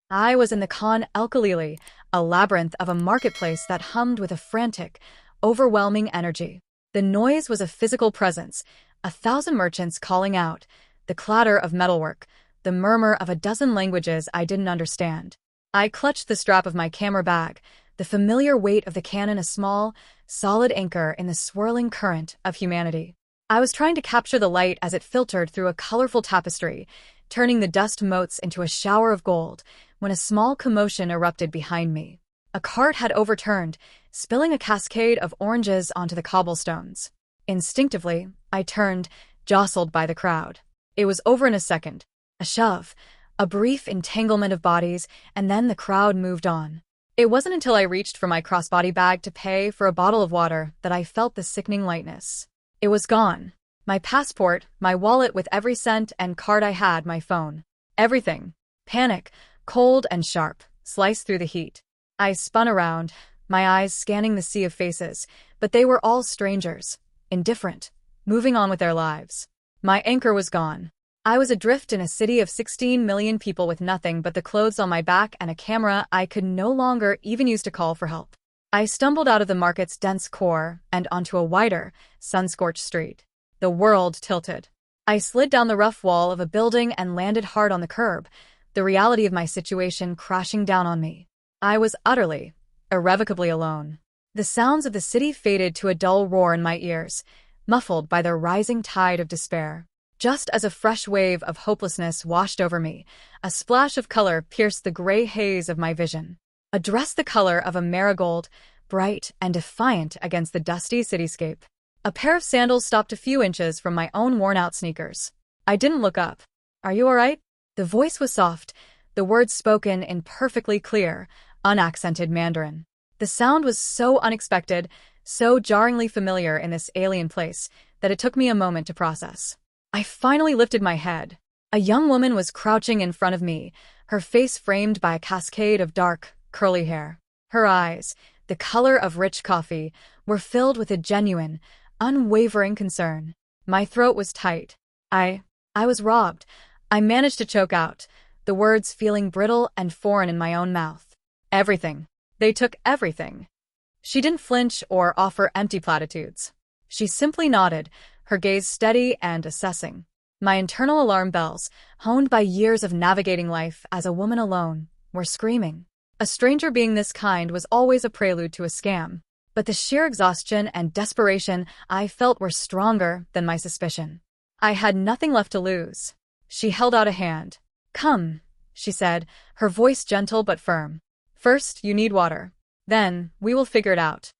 I was in the Khan El-Khalili, a labyrinth of a marketplace that hummed with a frantic, overwhelming energy. The noise was a physical presence, 1,000 merchants calling out, the clatter of metalwork, the murmur of a dozen languages I didn't understand. I clutched the strap of my camera bag, the familiar weight of the Canon a small, solid anchor in the swirling current of humanity. I was trying to capture the light as it filtered through a colorful tapestry, turning the dust motes into a shower of gold, when a small commotion erupted behind me. A cart had overturned, spilling a cascade of oranges onto the cobblestones. Instinctively, I turned, jostled by the crowd. It was over in a second. A shove, a brief entanglement of bodies, and then the crowd moved on. It wasn't until I reached for my crossbody bag to pay for a bottle of water that I felt the sickening lightness. It was gone. My passport, my wallet with every cent and card I had, my phone. Everything. Panic, cold and sharp, sliced through the heat. I spun around, my eyes scanning the sea of faces, but they were all strangers, indifferent, moving on with their lives. My anchor was gone. I was adrift in a city of 16 million people with nothing but the clothes on my back and a camera I could no longer even use to call for help. I stumbled out of the market's dense core and onto a wider, sun-scorched street. The world tilted. I slid down the rough wall of a building and landed hard on the curb, the reality of my situation crashing down on me. I was utterly, irrevocably alone. The sounds of the city faded to a dull roar in my ears, muffled by the rising tide of despair. Just as a fresh wave of hopelessness washed over me, a splash of color pierced the gray haze of my vision. A dress the color of a marigold, bright and defiant against the dusty cityscape. A pair of sandals stopped a few inches from my own worn-out sneakers. I didn't look up. "Are you all right?" The voice was soft, the words spoken in perfectly clear, unaccented Mandarin. The sound was so unexpected, so jarringly familiar in this alien place, that it took me a moment to process. I finally lifted my head. A young woman was crouching in front of me, her face framed by a cascade of dark, curly hair. Her eyes, the color of rich coffee, were filled with a genuine, unwavering concern. My throat was tight. I was robbed. I managed to choke out, the words feeling brittle and foreign in my own mouth. Everything. They took everything. She didn't flinch or offer empty platitudes. She simply nodded, her gaze steady and assessing. My internal alarm bells, honed by years of navigating life as a woman alone, were screaming. A stranger being this kind was always a prelude to a scam, but the sheer exhaustion and desperation I felt were stronger than my suspicion. I had nothing left to lose. She held out a hand. "Come," she said, her voice gentle but firm. "First, you need water. Then, we will figure it out."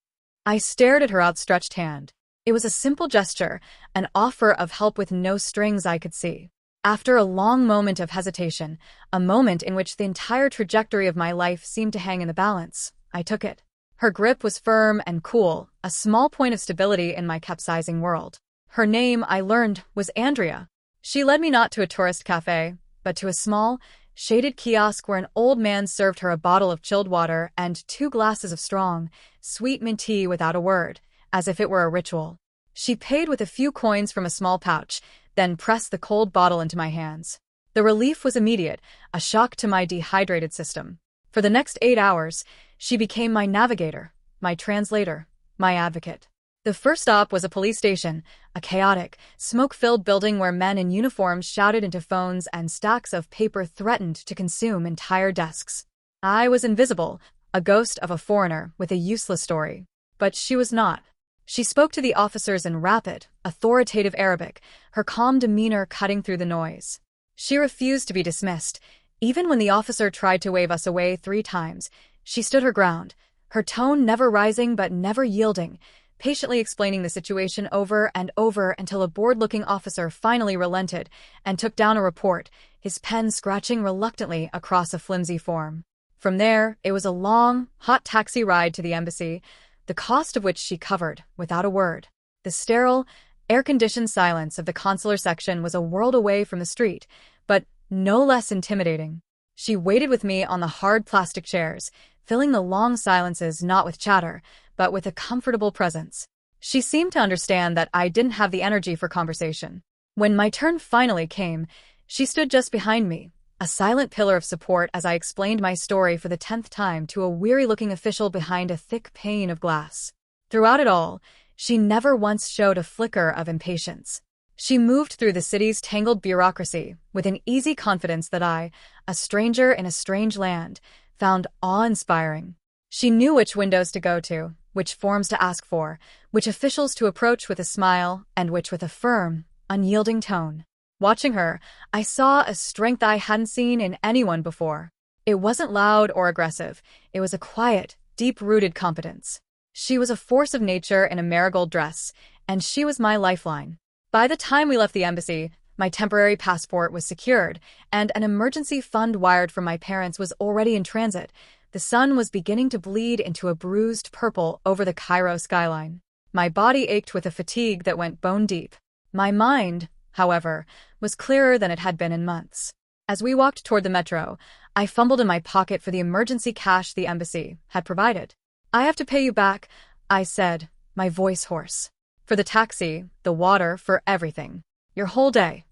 I stared at her outstretched hand. It was a simple gesture, an offer of help with no strings I could see. After a long moment of hesitation, a moment in which the entire trajectory of my life seemed to hang in the balance, I took it. Her grip was firm and cool, a small point of stability in my capsizing world. Her name, I learned, was Andrea. She led me not to a tourist cafe, but to a small, shaded kiosk where an old man served her a bottle of chilled water and 2 glasses of strong, sweet mint tea without a word, as if it were a ritual. She paid with a few coins from a small pouch, then pressed the cold bottle into my hands. The relief was immediate, a shock to my dehydrated system. For the next 8 hours, she became my navigator, my translator, my advocate. The first stop was a police station, a chaotic, smoke-filled building where men in uniforms shouted into phones and stacks of paper threatened to consume entire desks. I was invisible, a ghost of a foreigner with a useless story. But she was not. She spoke to the officers in rapid, authoritative Arabic, her calm demeanor cutting through the noise. She refused to be dismissed. Even when the officer tried to wave us away 3 times, she stood her ground, her tone never rising but never yielding, patiently explaining the situation over and over until a bored-looking officer finally relented and took down a report, his pen scratching reluctantly across a flimsy form. From there, it was a long, hot taxi ride to the embassy, the cost of which she covered, without a word. The sterile, air-conditioned silence of the consular section was a world away from the street, but no less intimidating. She waited with me on the hard plastic chairs, filling the long silences not with chatter, but with a comfortable presence. She seemed to understand that I didn't have the energy for conversation. When my turn finally came, she stood just behind me, a silent pillar of support as I explained my story for the 10th time to a weary-looking official behind a thick pane of glass. Throughout it all, she never once showed a flicker of impatience. She moved through the city's tangled bureaucracy with an easy confidence that I, a stranger in a strange land, found awe-inspiring. She knew which windows to go to, which forms to ask for, which officials to approach with a smile, and which with a firm, unyielding tone. Watching her, I saw a strength I hadn't seen in anyone before. It wasn't loud or aggressive. It was a quiet, deep-rooted competence. She was a force of nature in a marigold dress, and she was my lifeline. By the time we left the embassy, my temporary passport was secured, and an emergency fund wired from my parents was already in transit. The sun was beginning to bleed into a bruised purple over the Cairo skyline. My body ached with a fatigue that went bone deep. My mind, however, was clearer than it had been in months. As we walked toward the metro, I fumbled in my pocket for the emergency cash the embassy had provided. "I have to pay you back," I said, my voice hoarse. "For the taxi, the water, for everything. Your whole day."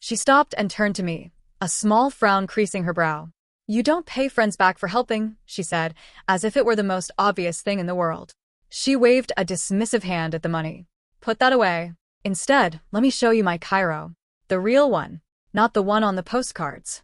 She stopped and turned to me, a small frown creasing her brow. "You don't pay friends back for helping," she said, as if it were the most obvious thing in the world. She waved a dismissive hand at the money. "Put that away. Instead, let me show you my Cairo. The real one, not the one on the postcards."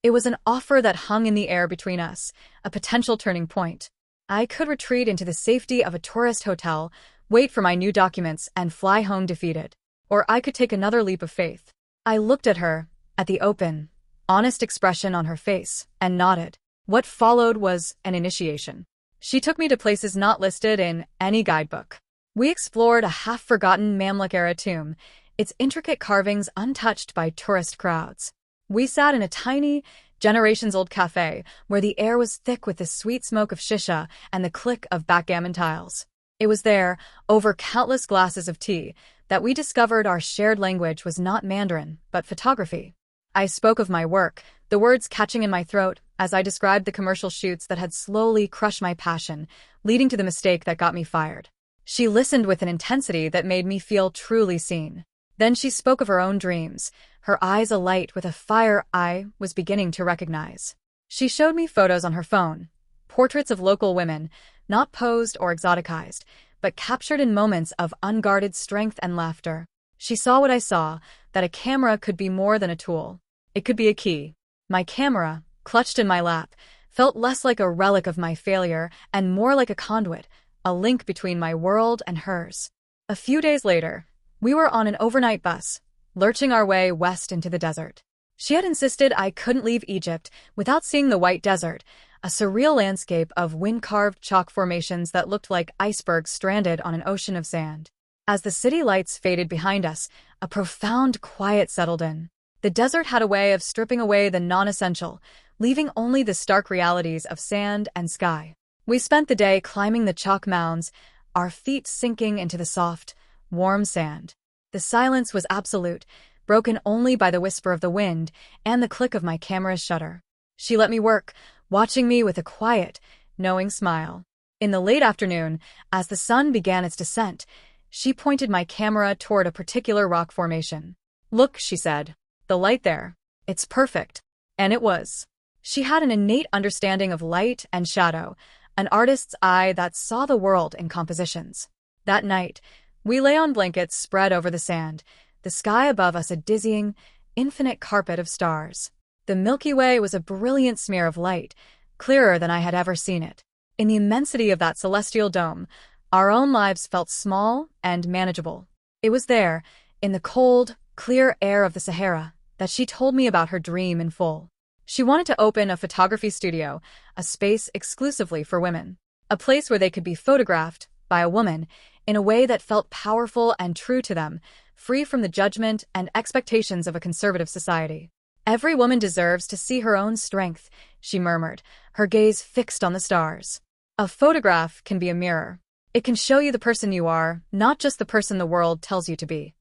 It was an offer that hung in the air between us, a potential turning point. I could retreat into the safety of a tourist hotel, wait for my new documents, and fly home defeated. Or I could take another leap of faith. I looked at her, at the open, honest expression on her face, and nodded. What followed was an initiation. She took me to places not listed in any guidebook. We explored a half-forgotten Mamluk-era tomb, its intricate carvings untouched by tourist crowds. We sat in a tiny, generations-old cafe where the air was thick with the sweet smoke of shisha and the click of backgammon tiles. It was there, over countless glasses of tea, that we discovered our shared language was not Mandarin, but photography. I spoke of my work, the words catching in my throat as I described the commercial shoots that had slowly crushed my passion, leading to the mistake that got me fired. She listened with an intensity that made me feel truly seen. Then she spoke of her own dreams, her eyes alight with a fire I was beginning to recognize. She showed me photos on her phone, portraits of local women, not posed or exoticized, but captured in moments of unguarded strength and laughter. She saw what I saw, that a camera could be more than a tool. It could be a key. My camera, clutched in my lap, felt less like a relic of my failure and more like a conduit, a link between my world and hers. A few days later, we were on an overnight bus, lurching our way west into the desert. She had insisted I couldn't leave Egypt without seeing the White Desert, a surreal landscape of wind-carved chalk formations that looked like icebergs stranded on an ocean of sand. As the city lights faded behind us, a profound quiet settled in. The desert had a way of stripping away the non-essential, leaving only the stark realities of sand and sky. We spent the day climbing the chalk mounds, our feet sinking into the soft, warm sand. The silence was absolute, broken only by the whisper of the wind and the click of my camera's shutter. She let me work, watching me with a quiet, knowing smile. In the late afternoon, as the sun began its descent, she pointed my camera toward a particular rock formation. "Look," she said, "the light there. It's perfect." And it was. She had an innate understanding of light and shadow, an artist's eye that saw the world in compositions. That night, we lay on blankets spread over the sand, the sky above us a dizzying, infinite carpet of stars. The Milky Way was a brilliant smear of light, clearer than I had ever seen it. In the immensity of that celestial dome, our own lives felt small and manageable. It was there, in the cold, clear air of the Sahara, that she told me about her dream in full. She wanted to open a photography studio, a space exclusively for women. A place where they could be photographed, by a woman, in a way that felt powerful and true to them, free from the judgment and expectations of a conservative society. "Every woman deserves to see her own strength," she murmured, her gaze fixed on the stars. "A photograph can be a mirror. It can show you the person you are, not just the person the world tells you to be."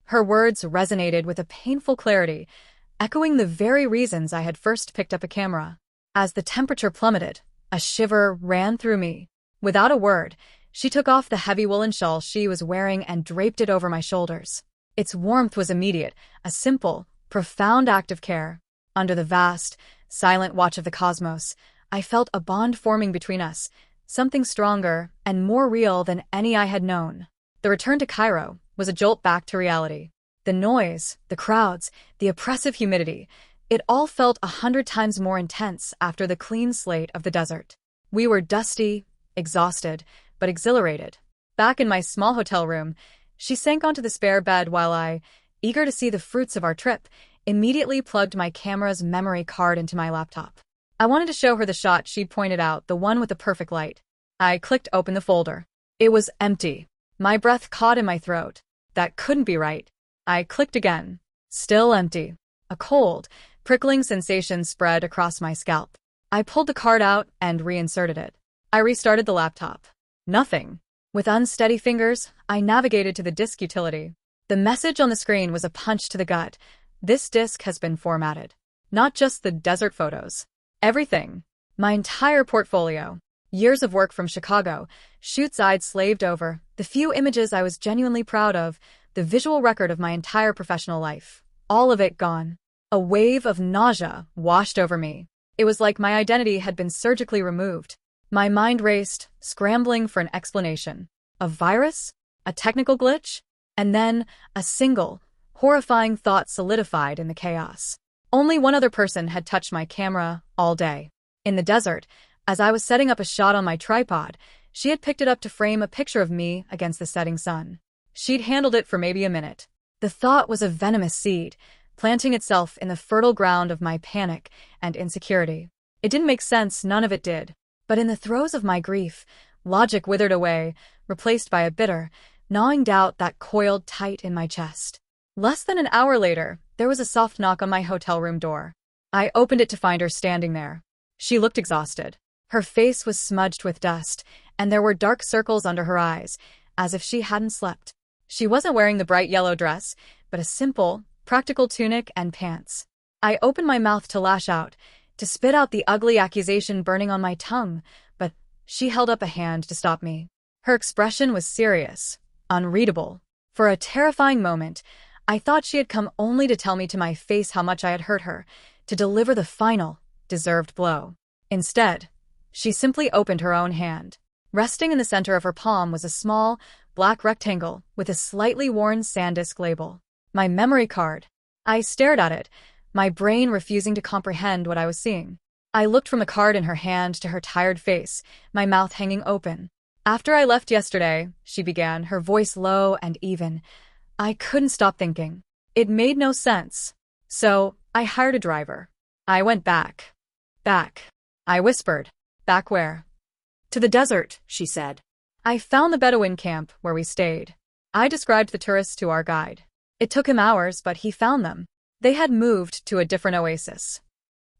Her words resonated with a painful clarity, echoing the very reasons I had first picked up a camera. As the temperature plummeted, a shiver ran through me. Without a word, she took off the heavy woolen shawl she was wearing and draped it over my shoulders. Its warmth was immediate, a simple, profound act of care. Under the vast, silent watch of the cosmos, I felt a bond forming between us, something stronger and more real than any I had known. The return to Cairo was a jolt back to reality. The noise, the crowds, the oppressive humidity, it all felt 100 times more intense after the clean slate of the desert. We were dusty, exhausted, but exhilarated. Back in my small hotel room, she sank onto the spare bed while I, eager to see the fruits of our trip, immediately plugged my camera's memory card into my laptop. I wanted to show her the shot she'd pointed out, the one with the perfect light. I clicked open the folder. It was empty. My breath caught in my throat. That couldn't be right. I clicked again. Still empty. A cold, prickling sensation spread across my scalp. I pulled the card out and reinserted it. I restarted the laptop. Nothing. With unsteady fingers, I navigated to the disk utility. The message on the screen was a punch to the gut. This disk has been formatted. Not just the desert photos. Everything. My entire portfolio. Years of work from Chicago, shoots I'd slaved over, the few images I was genuinely proud of, the visual record of my entire professional life. All of it gone. A wave of nausea washed over me. It was like my identity had been surgically removed. My mind raced, scrambling for an explanation. A virus? A technical glitch? And then, a single, horrifying thought solidified in the chaos. Only one other person had touched my camera all day. In the desert, as I was setting up a shot on my tripod, she had picked it up to frame a picture of me against the setting sun. She'd handled it for maybe a minute. The thought was a venomous seed, planting itself in the fertile ground of my panic and insecurity. It didn't make sense, none of it did. But in the throes of my grief, logic withered away, replaced by a bitter, gnawing doubt that coiled tight in my chest. Less than an hour later, there was a soft knock on my hotel room door. I opened it to find her standing there. She looked exhausted. Her face was smudged with dust, and there were dark circles under her eyes, as if she hadn't slept. She wasn't wearing the bright yellow dress, but a simple, practical tunic and pants. I opened my mouth to lash out, to spit out the ugly accusation burning on my tongue, but she held up a hand to stop me. Her expression was serious, unreadable. For a terrifying moment, I thought she had come only to tell me to my face how much I had hurt her, to deliver the final, deserved blow. Instead, she simply opened her own hand. Resting in the center of her palm was a small, black rectangle with a slightly worn SanDisk label. My memory card. I stared at it, my brain refusing to comprehend what I was seeing. I looked from the card in her hand to her tired face, my mouth hanging open. After I left yesterday, she began, her voice low and even. I couldn't stop thinking. It made no sense. So, I hired a driver. I went back. Back. I whispered. Back where? To the desert, she said. I found the Bedouin camp where we stayed. I described the tourists to our guide. It took him hours, but he found them. They had moved to a different oasis.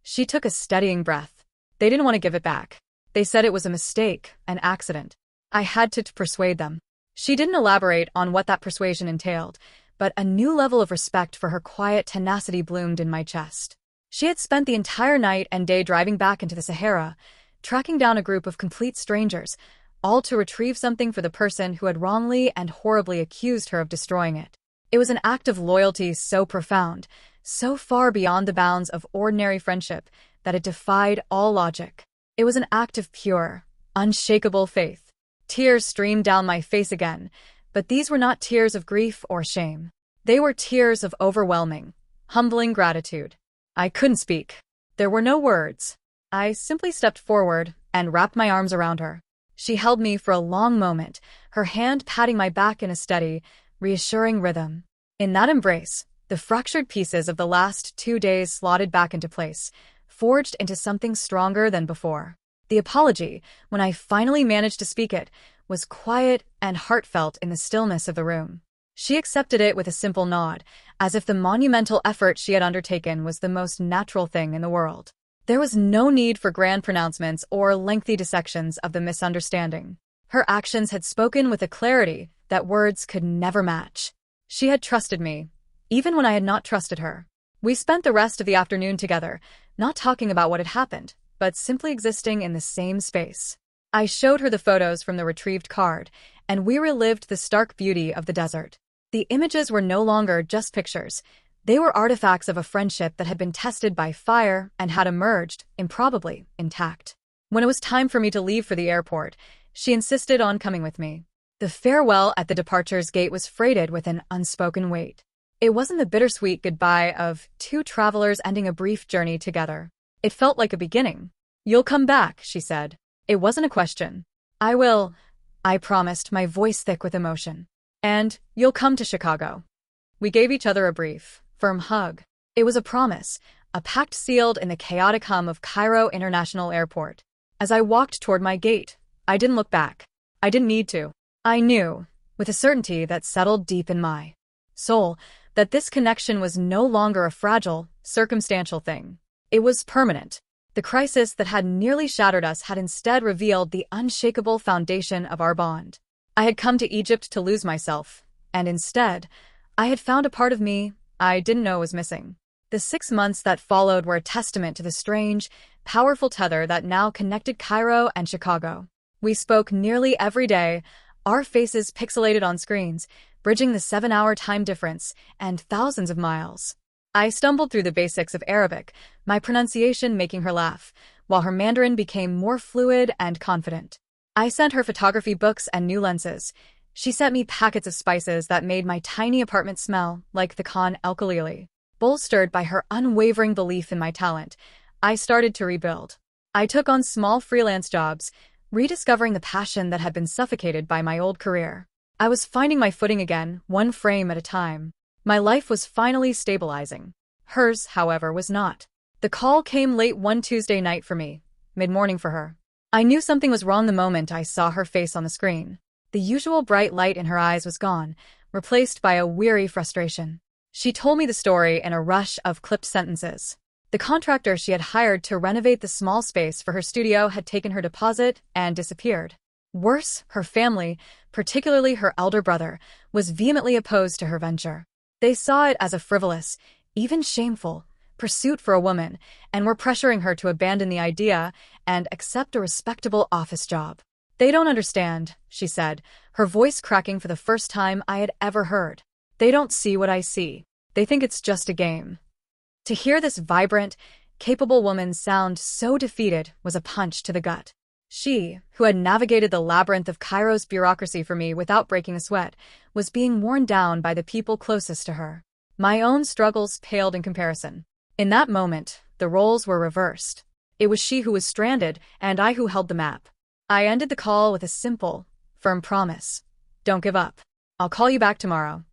She took a steadying breath. They didn't want to give it back. They said it was a mistake, an accident. I had to persuade them. She didn't elaborate on what that persuasion entailed, but a new level of respect for her quiet tenacity bloomed in my chest. She had spent the entire night and day driving back into the Sahara, tracking down a group of complete strangers, all to retrieve something for the person who had wrongly and horribly accused her of destroying it. It was an act of loyalty so profound, so far beyond the bounds of ordinary friendship, that it defied all logic. It was an act of pure, unshakable faith. Tears streamed down my face again, but these were not tears of grief or shame. They were tears of overwhelming, humbling gratitude. I couldn't speak. There were no words. I simply stepped forward and wrapped my arms around her. She held me for a long moment, her hand patting my back in a steady, reassuring rhythm. In that embrace, the fractured pieces of the last 2 days slotted back into place, forged into something stronger than before. The apology, when I finally managed to speak it, was quiet and heartfelt in the stillness of the room. She accepted it with a simple nod, as if the monumental effort she had undertaken was the most natural thing in the world. There was no need for grand pronouncements or lengthy dissections of the misunderstanding. Her actions had spoken with a clarity that words could never match. She had trusted me, even when I had not trusted her. We spent the rest of the afternoon together, not talking about what had happened, but simply existing in the same space. I showed her the photos from the retrieved card, and we relived the stark beauty of the desert. The images were no longer just pictures. They were artifacts of a friendship that had been tested by fire and had emerged, improbably, intact. When it was time for me to leave for the airport, she insisted on coming with me. The farewell at the departure's gate was freighted with an unspoken weight. It wasn't the bittersweet goodbye of two travelers ending a brief journey together. It felt like a beginning. "You'll come back," she said. It wasn't a question. "I will," I promised, my voice thick with emotion. "And you'll come to Chicago." We gave each other a brief, firm hug. It was a promise, a pact sealed in the chaotic hum of Cairo International Airport. As I walked toward my gate, I didn't look back. I didn't need to. I knew, with a certainty that settled deep in my soul, that this connection was no longer a fragile, circumstantial thing. It was permanent. The crisis that had nearly shattered us had instead revealed the unshakable foundation of our bond. I had come to Egypt to lose myself, and instead, I had found a part of me I didn't know was missing. The 6 months that followed were a testament to the strange, powerful tether that now connected Cairo and Chicago. We spoke nearly every day, our faces pixelated on screens, bridging the 7-hour time difference and thousands of miles. I stumbled through the basics of Arabic, my pronunciation making her laugh, while her Mandarin became more fluid and confident. I sent her photography books and new lenses. She sent me packets of spices that made my tiny apartment smell like the Khan ukulele. Bolstered by her unwavering belief in my talent, I started to rebuild. I took on small freelance jobs, rediscovering the passion that had been suffocated by my old career. I was finding my footing again, one frame at a time. My life was finally stabilizing. Hers, however, was not. The call came late one Tuesday night for me, mid-morning for her. I knew something was wrong the moment I saw her face on the screen. The usual bright light in her eyes was gone, replaced by a weary frustration. She told me the story in a rush of clipped sentences. The contractor she had hired to renovate the small space for her studio had taken her deposit and disappeared. Worse, her family, particularly her elder brother, was vehemently opposed to her venture. They saw it as a frivolous, even shameful, pursuit for a woman, and were pressuring her to abandon the idea and accept a respectable office job. "They don't understand," she said, her voice cracking for the first time I had ever heard. "They don't see what I see. They think it's just a game." To hear this vibrant, capable woman sound so defeated was a punch to the gut. She, who had navigated the labyrinth of Cairo's bureaucracy for me without breaking a sweat, was being worn down by the people closest to her. My own struggles paled in comparison. In that moment, the roles were reversed. It was she who was stranded, and I who held the map. I ended the call with a simple, firm promise. "Don't give up. I'll call you back tomorrow."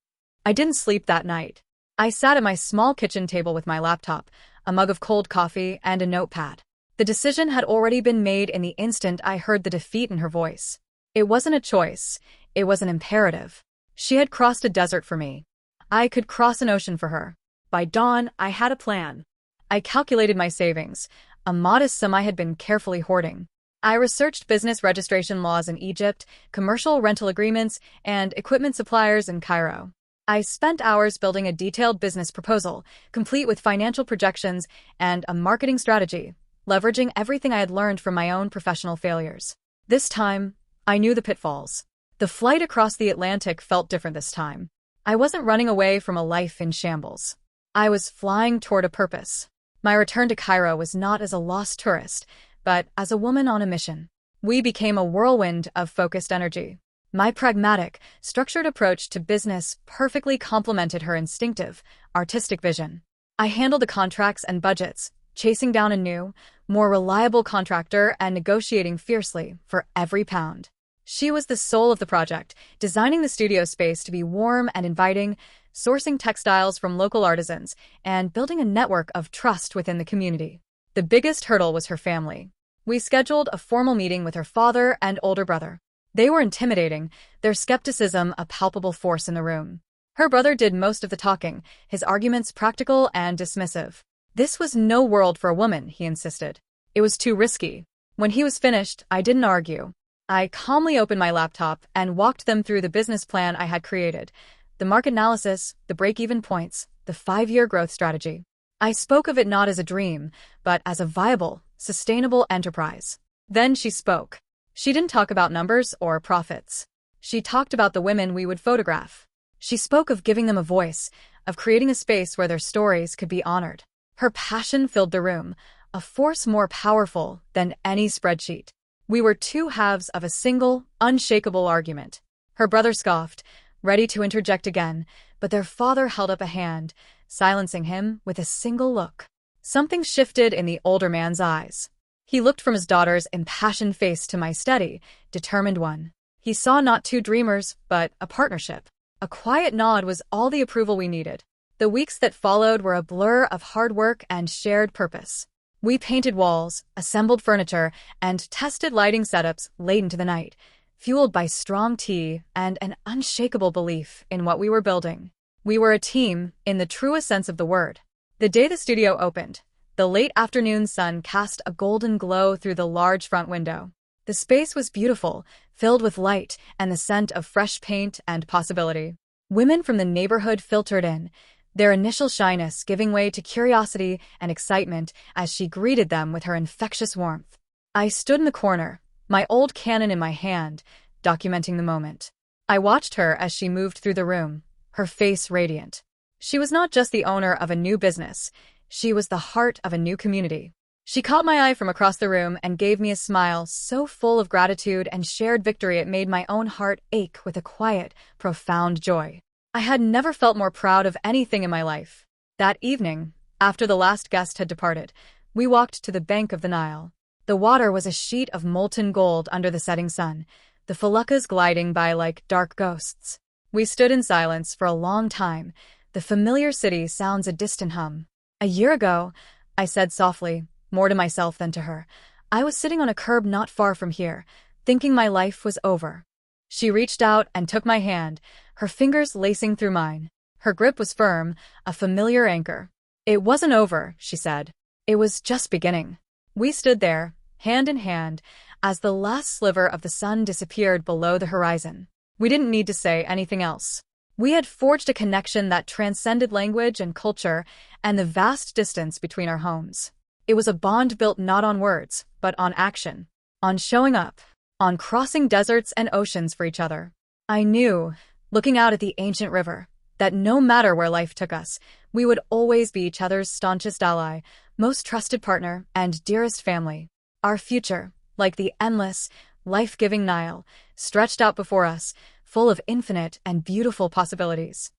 I didn't sleep that night. I sat at my small kitchen table with my laptop, a mug of cold coffee, and a notepad. The decision had already been made in the instant I heard the defeat in her voice. It wasn't a choice, it was an imperative. She had crossed a desert for me. I could cross an ocean for her. By dawn, I had a plan. I calculated my savings, a modest sum I had been carefully hoarding. I researched business registration laws in Egypt, commercial rental agreements, and equipment suppliers in Cairo. I spent hours building a detailed business proposal, complete with financial projections and a marketing strategy, leveraging everything I had learned from my own professional failures. This time, I knew the pitfalls. The flight across the Atlantic felt different this time. I wasn't running away from a life in shambles. I was flying toward a purpose. My return to Cairo was not as a lost tourist, but as a woman on a mission. We became a whirlwind of focused energy. My pragmatic, structured approach to business perfectly complemented her instinctive, artistic vision. I handled the contracts and budgets, chasing down a new, more reliable contractor and negotiating fiercely for every pound. She was the soul of the project, designing the studio space to be warm and inviting, sourcing textiles from local artisans, and building a network of trust within the community. The biggest hurdle was her family. We scheduled a formal meeting with her father and older brother. They were intimidating, their skepticism a palpable force in the room. Her brother did most of the talking, his arguments practical and dismissive. This was no world for a woman, he insisted. It was too risky. When he was finished, I didn't argue. I calmly opened my laptop and walked them through the business plan I had created, the market analysis, the break-even points, the 5-year growth strategy. I spoke of it not as a dream, but as a viable, sustainable enterprise. Then she spoke. She didn't talk about numbers or profits. She talked about the women we would photograph. She spoke of giving them a voice, of creating a space where their stories could be honored. Her passion filled the room, a force more powerful than any spreadsheet. We were two halves of a single, unshakable argument. Her brother scoffed, ready to interject again, but their father held up a hand, silencing him with a single look. Something shifted in the older man's eyes. He looked from his daughter's impassioned face to my steady, determined one. He saw not two dreamers, but a partnership. A quiet nod was all the approval we needed. The weeks that followed were a blur of hard work and shared purpose. We painted walls, assembled furniture, and tested lighting setups late into the night, fueled by strong tea and an unshakable belief in what we were building. We were a team, in the truest sense of the word. The day the studio opened, the late afternoon sun cast a golden glow through the large front window. The space was beautiful, filled with light and the scent of fresh paint and possibility. Women from the neighborhood filtered in, their initial shyness giving way to curiosity and excitement as she greeted them with her infectious warmth. I stood in the corner, my old Canon in my hand, documenting the moment. I watched her as she moved through the room, her face radiant. She was not just the owner of a new business, she was the heart of a new community. She caught my eye from across the room and gave me a smile so full of gratitude and shared victory it made my own heart ache with a quiet, profound joy. I had never felt more proud of anything in my life. That evening, after the last guest had departed, we walked to the bank of the Nile. The water was a sheet of molten gold under the setting sun, the feluccas gliding by like dark ghosts. We stood in silence for a long time, the familiar city sounds a distant hum. A year ago, I said softly, more to myself than to her, I was sitting on a curb not far from here, thinking my life was over. She reached out and took my hand, her fingers lacing through mine. Her grip was firm, a familiar anchor. It wasn't over, she said. It was just beginning. We stood there, hand in hand, as the last sliver of the sun disappeared below the horizon. We didn't need to say anything else. We had forged a connection that transcended language and culture and the vast distance between our homes. It was a bond built not on words, but on action, on showing up, on crossing deserts and oceans for each other. I knew, looking out at the ancient river, that no matter where life took us, we would always be each other's staunchest ally, most trusted partner, and dearest family. Our future, like the endless, life-giving Nile, stretched out before us, full of infinite and beautiful possibilities.